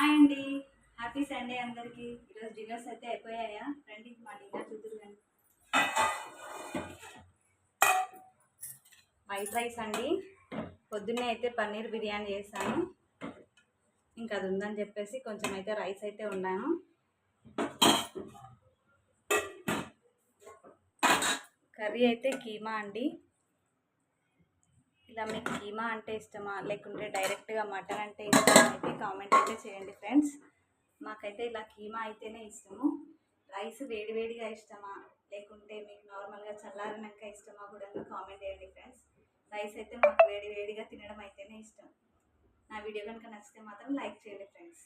Hi అండి, happy Sunday అందరికీ. ఈరోజు డిన్నర్స్ అయితే అయిపోయాయా? రండి మా డిన్నర్ చూద్దరు కానీ. వైట్ రైస్ అండి. పొద్దున్నే అయితే పన్నీర్ బిర్యానీ చేశాను, ఇంకా అది ఉందని చెప్పేసి కొంచెం అయితే రైస్ అయితే ఉన్నాను. కర్రీ అయితే కీమా అండి. ఇలా మీకు కీమా అంటే ఇష్టమా లేకుంటే డైరెక్ట్గా మటన్ అంటే ఇష్టమా అయితే కామెంట్ అయితే చేయండి ఫ్రెండ్స్. మాకైతే ఇలా కీమా అయితేనే ఇష్టము. రైస్ వేడివేడిగా ఇష్టమా లేకుంటే మీకు నార్మల్గా చల్లారినాక ఇష్టమా కూడా కామెంట్ చేయండి ఫ్రెండ్స్. రైస్ అయితే మాకు వేడివేడిగా తినడం అయితేనే ఇష్టం. నా వీడియో కనుక నచ్చితే మాత్రం లైక్ చేయండి ఫ్రెండ్స్.